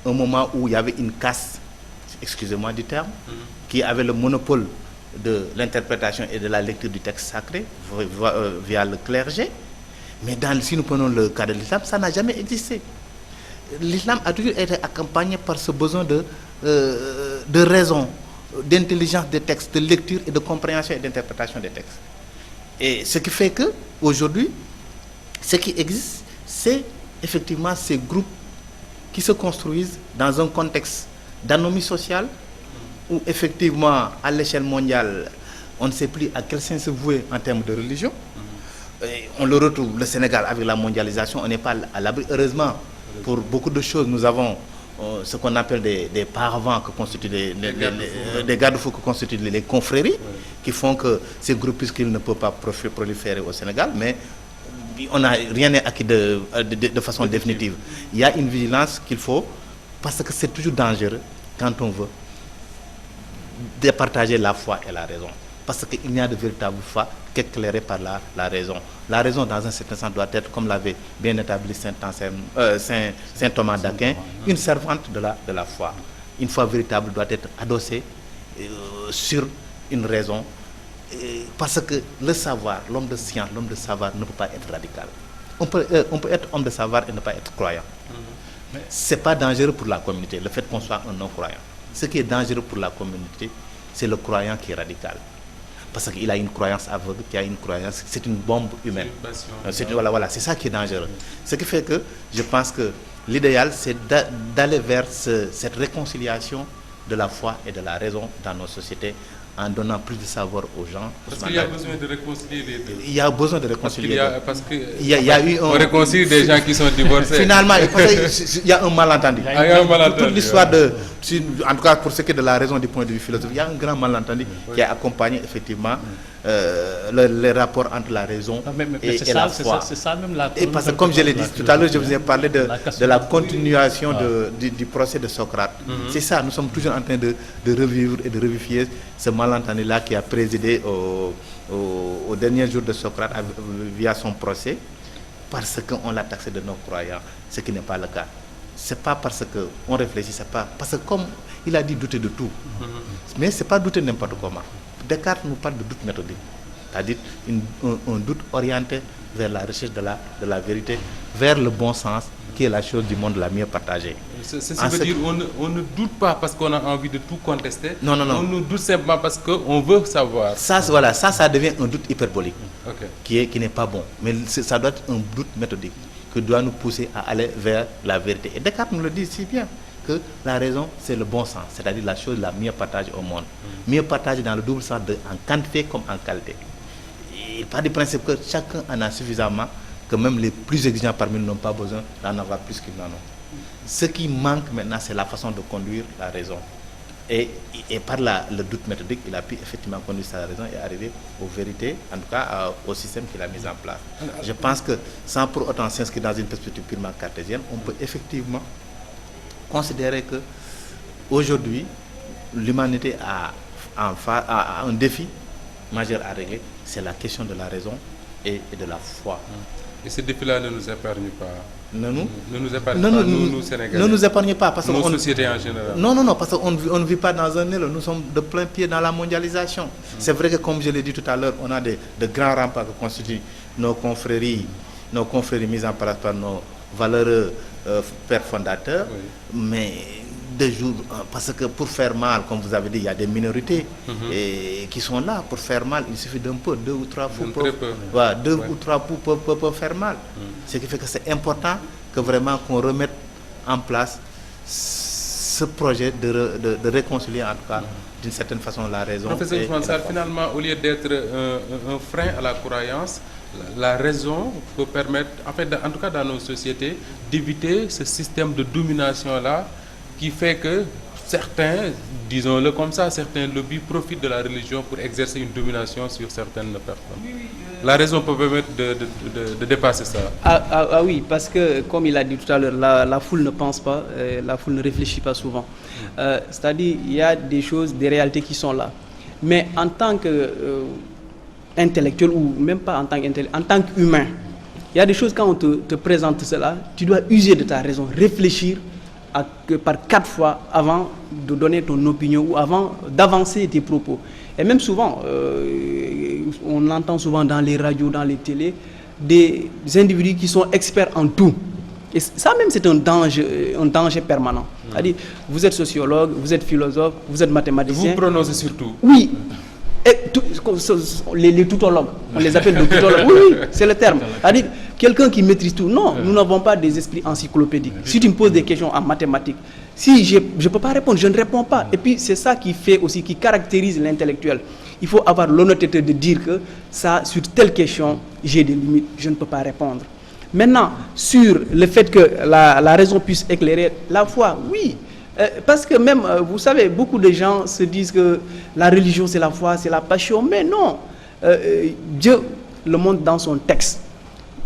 un moment où il y avait une caste, excusez-moi du terme, qui avait le monopole de l'interprétation et de la lecture du texte sacré via le clergé. Mais si nous prenons le cas de l'islam, ça n'a jamais existé. L'islam a toujours été accompagné par ce besoin de raison, d'intelligence des textes, de lecture et de compréhension et d'interprétation des textes. Et ce qui fait que aujourd'hui, ce qui existe, c'est effectivement ces groupes qui se construisent dans un contexte d'anomie sociale où effectivement, à l'échelle mondiale, on ne sait plus à quel sens se vouer en termes de religion. Et on le retrouve, le Sénégal, avec la mondialisation, on n'est pas à l'abri. Heureusement, pour beaucoup de choses, nous avons ce qu'on appelle des paravents que constituent des garde-fous que constituent les confréries, qui font que ces groupuscules ne peuvent pas proliférer au Sénégal, mais rien n'est acquis de façon définitive. Il y a une vigilance qu'il faut, parce que c'est toujours dangereux quand on veut départager la foi et la raison. Parce qu'il n'y a de véritable foi qu'éclairée par la raison. La raison, dans un certain sens, doit être, comme l'avait bien établi saint Thomas d'Aquin, une servante de la foi. Une foi véritable doit être adossée sur une raison. Parce que le savoir, l'homme de science, l'homme de savoir ne peut pas être radical. On peut être homme de savoir et ne pas être croyant. Ce n'est pas dangereux pour la communauté, le fait qu'on soit un non-croyant. Ce qui est dangereux pour la communauté, c'est le croyant qui est radical. Parce qu'il a une croyance aveugle, qui a une croyance, c'est une bombe humaine. Voilà, c'est ça qui est dangereux. Ce qui fait que je pense que l'idéal, c'est d'aller vers cette réconciliation de la foi et de la raison dans nos sociétés, en donnant plus de savoir aux gens. Parce qu'il y a besoin de réconcilier les deux. Il y a besoin de réconcilier. Parce qu'il y a eu on réconcilie des gens qui sont divorcés. Finalement, il y a un malentendu. Toute l'histoire en tout cas pour ce qui est de la raison du point de vue philosophique, il y a un grand malentendu qui a accompagné effectivement les rapports entre la raison et la foi. C'est ça même la. Et parce que comme je l'ai dit tout à l'heure, je vous ai parlé de la continuation du procès de Socrate. C'est ça, nous sommes toujours en train de revivre et de revivifier ce malentendu-là qui a présidé au dernier jour de Socrate via son procès, parce qu'on l'a taxé de non-croyant, ce qui n'est pas le cas. Ce n'est pas parce qu'on réfléchit, c'est pas parce que comme il a dit douter de tout, mais ce n'est pas douter n'importe comment. Descartes nous parle de doute méthodique, c'est-à-dire un doute orienté vers la recherche de la vérité, vers le bon sens, qui est la chose du monde la mieux partagée. Ceci veut dire on ne doute pas parce qu'on a envie de tout contester. Non. On nous doute simplement parce qu'on veut savoir. Ça devient un doute hyperbolique, qui n'est pas bon. Mais ça doit être un doute méthodique, qui doit nous pousser à aller vers la vérité. Et Descartes nous le dit si bien, que la raison, c'est le bon sens, c'est-à-dire la chose la mieux partagée au monde. Mieux partagée dans le double sens en quantité comme en qualité. Il part du principe que chacun en a suffisamment, que même les plus exigeants parmi nous n'ont pas besoin d'en avoir plus qu'ils n'en ont. Ce qui manque maintenant, c'est la façon de conduire la raison. Et par le doute méthodique, il a pu effectivement conduire sa raison et arriver aux vérités, en tout cas au système qu'il a mis en place. Je pense que sans pour autant s'inscrire dans une perspective purement cartésienne, on peut effectivement considérer que aujourd'hui, l'humanité a un défi majeur à régler, c'est la question de la raison et de la foi. Et ce défi-là ne nous épargne pas. Ne nous épargne pas, nous Sénégalais. Ne nous épargne pas parce que nos sociétés en général. Non, parce qu'on ne vit pas dans un îlot, nous sommes de plein pied dans la mondialisation. C'est vrai que comme je l'ai dit tout à l'heure, on a de grands remparts que constituent nos confréries mises en place par nos valeureux pères fondateurs, mais de jour, parce que pour faire mal, comme vous avez dit, il y a des minorités qui sont là pour faire mal. Il suffit d'un peu, 2 ou 3 fous peuvent faire mal. Ce qui fait que c'est important que vraiment qu'on remette en place ce projet de réconcilier en tout cas d'une certaine façon la raison. Professeur Ousmane Sarr, finalement, au lieu d'être un frein à la croyance, la raison peut permettre, en tout cas dans nos sociétés, d'éviter ce système de domination-là qui fait que certains, disons-le comme ça, certains lobbies profitent de la religion pour exercer une domination sur certaines personnes. La raison peut permettre de dépasser ça. Oui, parce que, comme il a dit tout à l'heure, la foule ne pense pas, la foule ne réfléchit pas souvent. C'est-à-dire, il y a des choses, des réalités qui sont là. Mais en tant qu'intellectuel, ou même pas en tant qu'intellectuel, en tant qu'humain, il y a des choses, quand on te présente cela, tu dois user de ta raison, réfléchir par 4 fois avant de donner ton opinion ou avant d'avancer tes propos. Et même souvent, on entend souvent dans les radios, dans les télés, des individus qui sont experts en tout. Et ça même, c'est un danger permanent. C'est-à-dire, vous êtes sociologue, vous êtes philosophe, vous êtes mathématicien. Vous prononcez surtout. Oui. Et les tautologues, on les appelle des tautologues. Oui, oui, c'est le terme. C'est-à-dire quelqu'un qui maîtrise tout. Non, nous n'avons pas des esprits encyclopédiques. Si tu me poses des questions en mathématiques, si je ne peux pas répondre, je ne réponds pas. Et puis c'est ça qui fait aussi, qui caractérise l'intellectuel. Il faut avoir l'honnêteté de dire que ça, sur telle question, j'ai des limites, je ne peux pas répondre. Maintenant, sur le fait que la raison puisse éclairer la foi, oui. Parce que même, vous savez, beaucoup de gens se disent que la religion c'est la foi, c'est la passion, mais non. Dieu le montre dans son texte.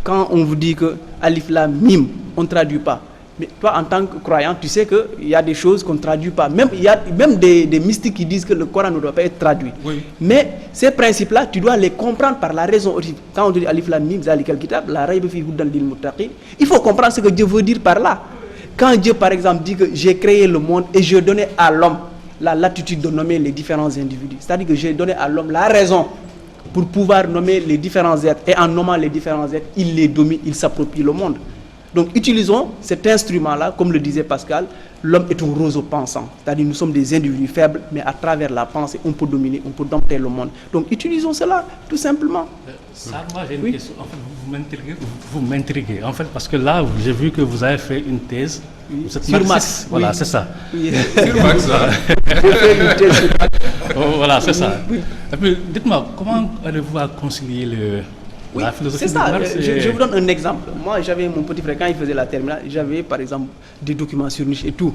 Quand on vous dit que Alif Lam Mim, on ne traduit pas. Mais toi, en tant que croyant, tu sais qu'il y a des choses qu'on ne traduit pas. Même, il y a même des mystiques qui disent que le Coran ne doit pas être traduit. Oui. Mais ces principes-là, tu dois les comprendre par la raison. Quand on dit Alif Lam Mim, Zalikal Kitab, la Rayba fi Hudan lil Muttaqin, il faut comprendre ce que Dieu veut dire par là. Quand Dieu, par exemple, dit que j'ai créé le monde et je donnais à l'homme la latitude de nommer les différents individus, c'est-à-dire que j'ai donné à l'homme la raison pour pouvoir nommer les différents êtres, et en nommant les différents êtres, il les domine, il s'approprie le monde. Donc utilisons cet instrument-là, comme le disait Pascal, l'homme est un roseau pensant, c'est-à-dire nous sommes des individus faibles, mais à travers la pensée, on peut dominer, on peut dompter le monde. Donc utilisons cela, tout simplement. Ça, moi j'ai une question. En fait, vous m'intriguez. En fait, parce que là, j'ai vu que vous avez fait une thèse sur Marx. Voilà, c'est ça. Oui. Sur Marx, une thèse sur Marx. Voilà, c'est ça. Oui. Et puis, dites-moi, comment allez-vous à concilier la philosophie? C'est ça. Je vous donne un exemple. Moi, j'avais mon petit frère, quand il faisait la terminale, j'avais par exemple des documents sur Nietzsche et tout.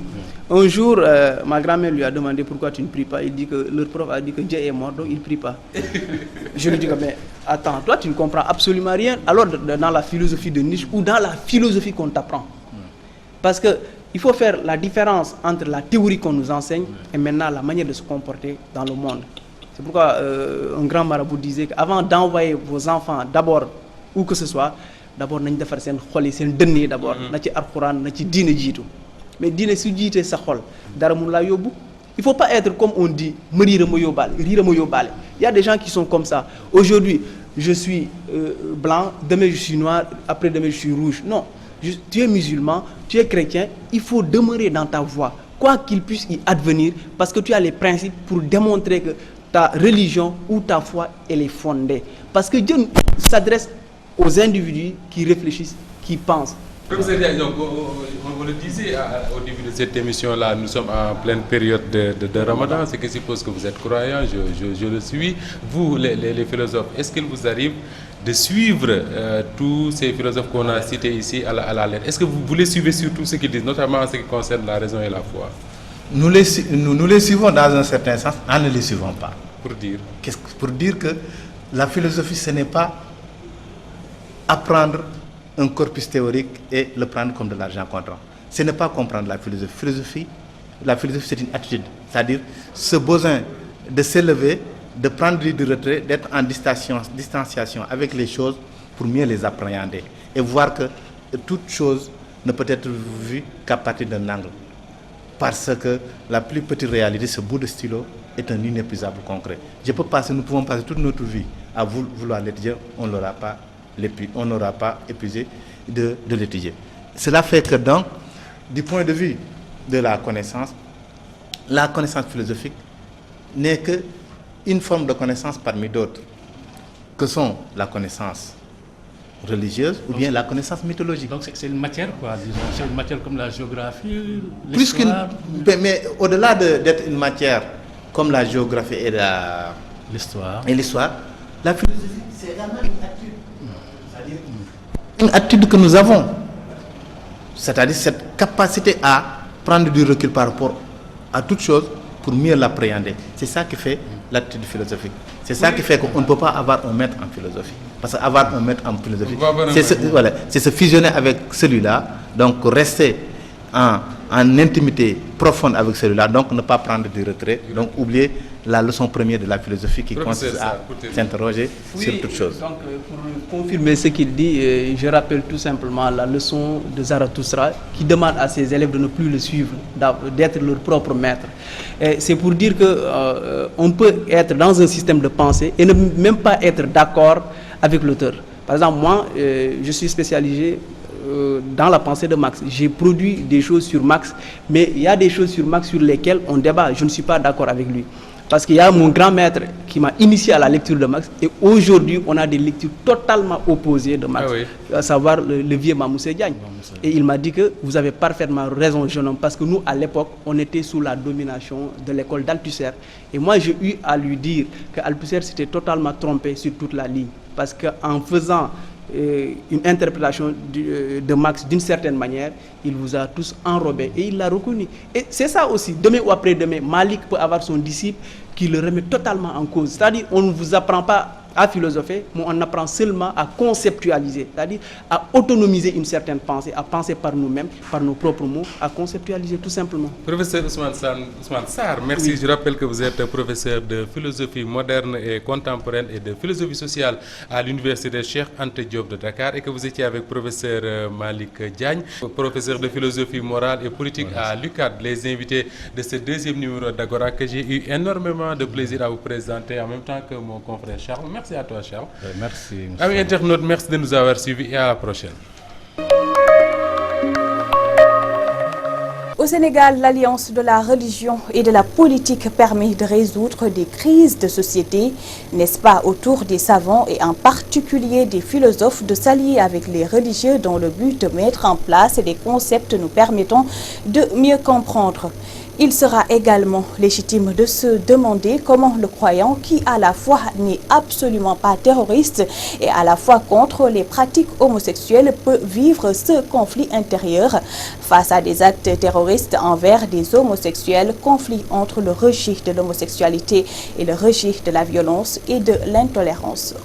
Un jour, ma grand-mère lui a demandé pourquoi tu ne pries pas. Il dit que leur prof a dit que Dieu est mort, donc il ne prie pas. Je lui dis que, mais attends, toi tu ne comprends absolument rien. Alors dans la philosophie de Nietzsche ou dans la philosophie qu'on t'apprend. Parce qu'il faut faire la différence entre la théorie qu'on nous enseigne et maintenant la manière de se comporter dans le monde. C'est pourquoi un grand marabout disait qu'avant d'envoyer vos enfants d'abord, où que ce soit, d'abord, nañ defar sen xol yi sen dënn yi d'abord, na ci alcorane, na ci diine jitu. Mais diine su jité sa xol, dara mun la yobbu. Il faut pas être comme on dit, rira ma yobale. Il y a des gens qui sont comme ça. Aujourd'hui, je suis blanc, demain je suis noir, après demain je suis rouge. Non, tu es musulman, tu es chrétien, il faut demeurer dans ta voie, quoi qu'il puisse y advenir, parce que tu as les principes pour démontrer que ta religion ou ta foi, elle est fondée. Parce que Dieu s'adresse aux individus qui réfléchissent, qui pensent. Professeur Diagne, donc, on le disait au début de cette émission-là, nous sommes en pleine période de Ramadan, ce qui suppose que vous êtes croyant, je le suis. Vous, les philosophes, est-ce qu'il vous arrive de suivre tous ces philosophes qu'on a cités ici à la lettre? Est-ce que vous les suivez sur tout ce qu'ils disent, notamment en ce qui concerne la raison et la foi? Nous les suivons dans un certain sens, en ne les suivons pas. Pour dire que la philosophie, ce n'est pas apprendre un corpus théorique et le prendre comme de l'argent comptant. Ce n'est pas comprendre la philosophie. La philosophie, c'est une attitude. C'est-à-dire ce besoin de s'élever, de prendre du retrait, d'être en distanciation avec les choses pour mieux les appréhender. Et voir que toute chose ne peut être vue qu'à partir d'un angle. Parce que la plus petite réalité, ce bout de stylo, est un inépuisable concret. Nous pouvons passer toute notre vie à vouloir l'étudier, on n'aura pas épuisé de l'étudier. Cela fait que donc, du point de vue de la connaissance philosophique n'est qu'une forme de connaissance parmi d'autres, que sont la connaissance religieuse ou bien la connaissance mythologique. Donc c'est une matière, quoi, disons. C'est une matière comme la géographie, l'histoire. Mais au-delà d'être une matière comme la géographie et l'histoire, la philosophie, c'est également une attitude. C'est-à-dire une attitude que nous avons. C'est-à-dire cette capacité à prendre du recul par rapport à toute chose pour mieux l'appréhender. C'est ça qui fait l'attitude philosophique. C'est ça qui fait qu'on ne peut pas avoir un maître en philosophie. Parce qu'avoir un maître en philosophie, c'est se fusionner avec celui-là, donc rester en intimité profonde avec celui-là, donc ne pas prendre du retrait, donc oublier la leçon première de la philosophie qui consiste à s'interroger sur toute chose. Donc pour confirmer ce qu'il dit, je rappelle tout simplement la leçon de Zarathustra qui demande à ses élèves de ne plus le suivre, d'être leur propre maître. C'est pour dire qu'on peut être dans un système de pensée et ne même pas être d'accord avec l'auteur. Par exemple, moi, je suis spécialisé dans la pensée de Marx. J'ai produit des choses sur Marx, mais il y a des choses sur Marx sur lesquelles on débat. Je ne suis pas d'accord avec lui. Parce qu'il y a mon grand maître qui m'a initié à la lecture de Marx, et aujourd'hui, on a des lectures totalement opposées de Marx, à savoir le vieux Mamoussé Diagne. Et il m'a dit que vous avez parfaitement raison, jeune homme, parce que nous, à l'époque, on était sous la domination de l'école d'Althusser. Et moi, j'ai eu à lui dire qu'Althusser s'était totalement trompé sur toute la ligne. Parce qu'en faisant une interprétation de Marx d'une certaine manière, il vous a tous enrobés et il l'a reconnu. Et c'est ça aussi, demain ou après-demain, Malik peut avoir son disciple qui le remet totalement en cause. C'est-à-dire, on ne vous apprend pas à philosopher, mais on apprend seulement à conceptualiser, c'est-à-dire à autonomiser une certaine pensée, à penser par nous-mêmes, par nos propres mots, à conceptualiser tout simplement. Professeur Ousmane Sarr, merci. Oui. Je rappelle que vous êtes professeur de philosophie moderne et contemporaine et de philosophie sociale à l'université Cheikh Anta Diop de Dakar et que vous étiez avec professeur Malik Diagne, professeur de philosophie morale et politique à l'UCAD, les invités de ce deuxième numéro d'Agora que j'ai eu énormément de plaisir à vous présenter en même temps que mon confrère Charles. Merci à toi, Charles. Merci. Amis internautes, merci de nous avoir suivis et à la prochaine. Au Sénégal, l'alliance de la religion et de la politique permet de résoudre des crises de société. N'est-ce pas au tour des savants et en particulier des philosophes de s'allier avec les religieux dans le but de mettre en place des concepts nous permettant de mieux comprendre. Il sera également légitime de se demander comment le croyant, qui à la fois n'est absolument pas terroriste et à la fois contre les pratiques homosexuelles, peut vivre ce conflit intérieur face à des actes terroristes envers des homosexuels, conflit entre le rejet de l'homosexualité et le rejet de la violence et de l'intolérance.